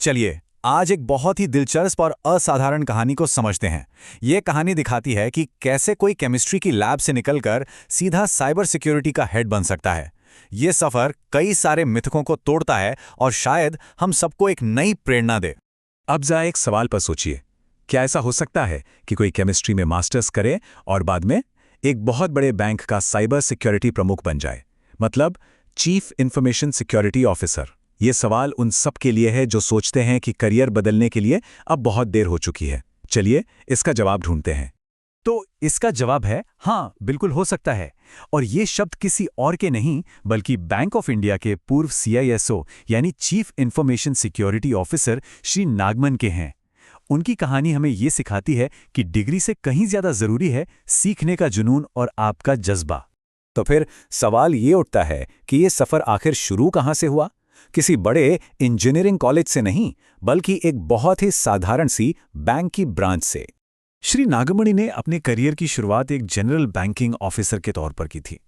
चलिए आज एक बहुत ही दिलचस्प और असाधारण कहानी को समझते हैं। ये कहानी दिखाती है कि कैसे कोई केमिस्ट्री की लैब से निकलकर सीधा साइबर सिक्योरिटी का हेड बन सकता है। ये सफर कई सारे मिथकों को तोड़ता है और शायद हम सबको एक नई प्रेरणा दे। अब जरा एक सवाल पर सोचिए, क्या ऐसा हो सकता है कि कोई केमिस्ट्री में मास्टर्स करे और बाद में एक बहुत बड़े बैंक का साइबर सिक्योरिटी प्रमुख बन जाए, मतलब चीफ इंफॉर्मेशन सिक्योरिटी ऑफिसर? ये सवाल उन सब के लिए है जो सोचते हैं कि करियर बदलने के लिए अब बहुत देर हो चुकी है। चलिए इसका जवाब ढूंढते हैं। तो इसका जवाब है हाँ, बिल्कुल हो सकता है। और ये शब्द किसी और के नहीं बल्कि बैंक ऑफ इंडिया के पूर्व CISO यानी chief information security officer Shri Nagaman के हैं। उनकी कहानी हमें ये सिखाती है कि डिग्री से कहीं ज्यादा जरूरी है सीखने का जुनून और आपका जज्बा। तो फिर सवाल ये उठता है कि ये सफ़र आखिर शुरू कहाँ से हुआ? किसी बड़े इंजीनियरिंग कॉलेज से नहीं, बल्कि एक बहुत ही साधारण सी बैंक की ब्रांच से। श्री नागमणि ने अपने करियर की शुरुआत एक जनरल बैंकिंग ऑफिसर के तौर पर की थी।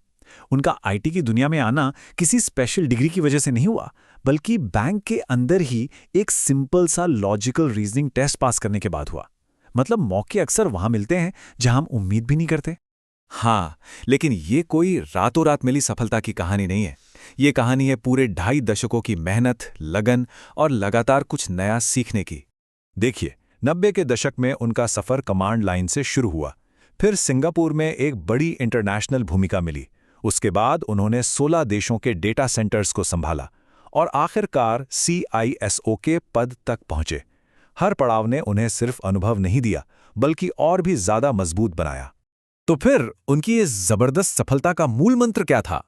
उनका IT की दुनिया में आना किसी स्पेशल डिग्री की वजह से नहीं हुआ, बल्कि बैंक के अंदर ही एक सिंपल सा लॉजिकल रीजनिंग टेस्ट पास करने के बाद हुआ। मतलब मौके अक्सर वहां मिलते हैं जहां हम उम्मीद भी नहीं करते। हाँ, लेकिन ये कोई रातों रात मिली सफलता की कहानी नहीं है। ये कहानी है पूरे 2.5 दशकों की मेहनत, लगन और लगातार कुछ नया सीखने की। देखिए, 90 के दशक में उनका सफ़र कमांड लाइन से शुरू हुआ। फिर सिंगापुर में एक बड़ी इंटरनेशनल भूमिका मिली। उसके बाद उन्होंने 16 देशों के डेटा सेंटर्स को संभाला और आखिरकार CISO के पद तक पहुंचे। हर पड़ाव ने उन्हें सिर्फ अनुभव नहीं दिया, बल्कि और भी ज़्यादा मजबूत बनाया। तो फिर उनकी इस जबरदस्त सफलता का मूल मंत्र क्या था?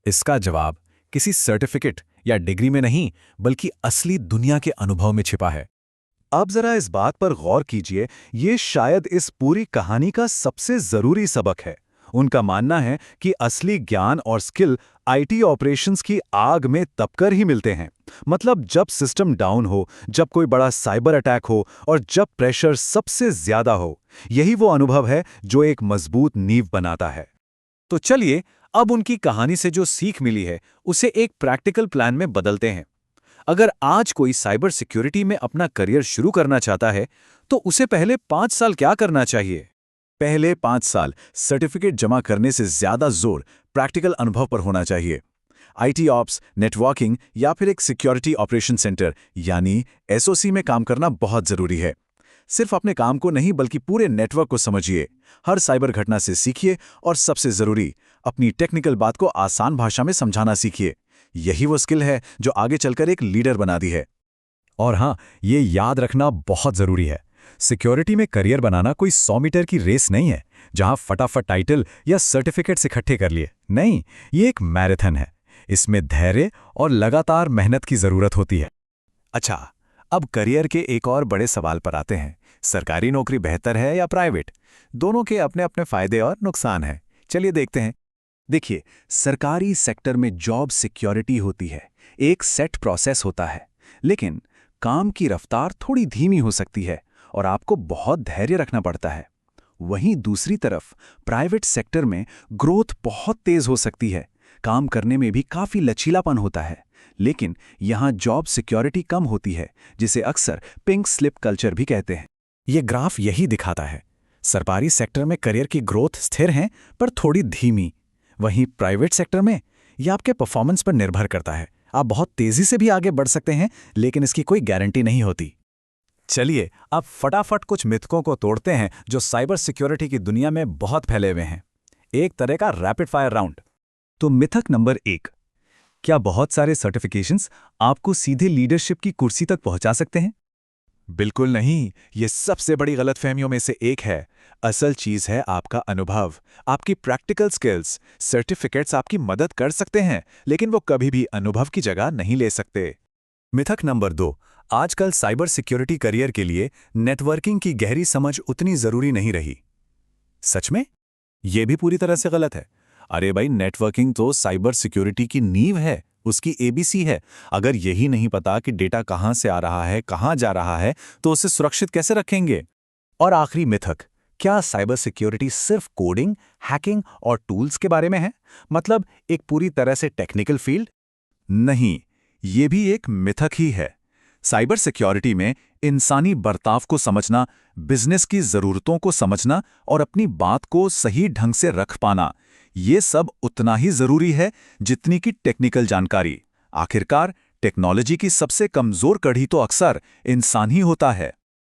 इसका जवाब किसी सर्टिफिकेट या डिग्री में नहीं, बल्कि असली दुनिया के अनुभव में छिपा है। अब जरा इस बात पर गौर कीजिए, ये शायद इस पूरी कहानी का सबसे जरूरी सबक है। उनका मानना है कि असली ज्ञान और स्किल IT ऑपरेशंस की आग में तपकर ही मिलते हैं। मतलब जब सिस्टम डाउन हो, जब कोई बड़ा साइबर अटैक हो और जब प्रेशर सबसे ज्यादा हो। यही वो अनुभव है जो एक मजबूत नींव बनाता है। तो चलिए अब उनकी कहानी से जो सीख मिली है उसे एक प्रैक्टिकल प्लान में बदलते हैं। अगर आज कोई साइबर सिक्योरिटी में अपना करियर शुरू करना चाहता है तो उसे पहले 5 साल क्या करना चाहिए? पहले 5 साल सर्टिफिकेट जमा करने से ज्यादा जोर प्रैक्टिकल अनुभव पर होना चाहिए। IT ऑप्स, नेटवर्किंग या फिर एक सिक्योरिटी ऑपरेशन सेंटर यानी SOC में काम करना बहुत जरूरी है। सिर्फ अपने काम को नहीं बल्कि पूरे नेटवर्क को समझिए, हर साइबर घटना से सीखिए और सबसे जरूरी, अपनी टेक्निकल बात को आसान भाषा में समझाना सीखिए। यही वो स्किल है जो आगे चलकर एक लीडर बनाती है। और हाँ, ये याद रखना बहुत जरूरी है, सिक्योरिटी में करियर बनाना कोई 100 मीटर की रेस नहीं है जहां फटाफट टाइटल या सर्टिफिकेट्स इकट्ठे कर लिए। नहीं, ये एक मैराथन है। इसमें धैर्य और लगातार मेहनत की जरूरत होती है। अच्छा, अब करियर के एक और बड़े सवाल पर आते हैं। सरकारी नौकरी बेहतर है या प्राइवेट? दोनों के अपने अपने फायदे और नुकसान हैं। चलिए देखते हैं। देखिए, सरकारी सेक्टर में जॉब सिक्योरिटी होती है, एक सेट प्रोसेस होता है, लेकिन काम की रफ्तार थोड़ी धीमी हो सकती है और आपको बहुत धैर्य रखना पड़ता है। वहीं दूसरी तरफ प्राइवेट सेक्टर में ग्रोथ बहुत तेज हो सकती है, काम करने में भी काफी लचीलापन होता है, लेकिन यहाँ जॉब सिक्योरिटी कम होती है, जिसे अक्सर पिंक स्लिप कल्चर भी कहते हैं। ये ग्राफ यही दिखाता है। सरकारी सेक्टर में करियर की ग्रोथ स्थिर है पर थोड़ी धीमी। वहीं प्राइवेट सेक्टर में ये आपके परफॉर्मेंस पर निर्भर करता है। आप बहुत तेजी से भी आगे बढ़ सकते हैं, लेकिन इसकी कोई गारंटी नहीं होती। चलिए अब फटाफट कुछ मिथकों को तोड़ते हैं जो साइबर सिक्योरिटी की दुनिया में बहुत फैले हुए हैं। एक तरह का रैपिड फायर राउंड। तो मिथक नंबर 1, क्या बहुत सारे सर्टिफिकेशंस आपको सीधे लीडरशिप की कुर्सी तक पहुंचा सकते हैं? बिल्कुल नहीं, ये सबसे बड़ी गलतफहमियों में से एक है। असल चीज है आपका अनुभव, आपकी प्रैक्टिकल स्किल्स। सर्टिफिकेट्स आपकी मदद कर सकते हैं, लेकिन वो कभी भी अनुभव की जगह नहीं ले सकते। मिथक नंबर 2, आजकल साइबर सिक्योरिटी करियर के लिए नेटवर्किंग की गहरी समझ उतनी जरूरी नहीं रही। सच में? ये भी पूरी तरह से गलत है। अरे भाई, नेटवर्किंग तो साइबर सिक्योरिटी की नींव है, उसकी ABC है। अगर यही नहीं पता कि डेटा कहां से आ रहा है, कहां जा रहा है, तो उसे सुरक्षित कैसे रखेंगे? और आखिरी मिथक, क्या साइबर सिक्योरिटी सिर्फ कोडिंग, हैकिंग और टूल्स के बारे में है? मतलब एक पूरी तरह से टेक्निकल फील्ड? नहीं, ये भी एक मिथक ही है। साइबर सिक्योरिटी में इंसानी बर्ताव को समझना, बिजनेस की ज़रूरतों को समझना और अपनी बात को सही ढंग से रख पाना, ये सब उतना ही ज़रूरी है जितनी कि टेक्निकल जानकारी। आखिरकार टेक्नोलॉजी की सबसे कमज़ोर कड़ी तो अक्सर इंसान ही होता है।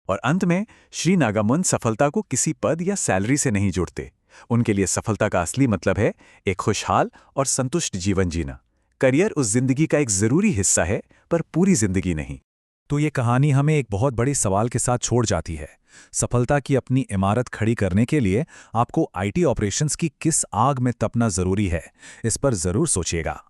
और अंत में श्री नागामुन सफलता को किसी पद या सैलरी से नहीं जोड़ते। उनके लिए सफलता का असली मतलब है एक खुशहाल और संतुष्ट जीवन जीना। करियर उस जिंदगी का एक ज़रूरी हिस्सा है, पर पूरी जिंदगी नहीं। तो ये कहानी हमें एक बहुत बड़े सवाल के साथ छोड़ जाती है। सफलता की अपनी इमारत खड़ी करने के लिए आपको आईटी ऑपरेशंस की किस आग में तपना ज़रूरी है, इस पर ज़रूर सोचिएगा।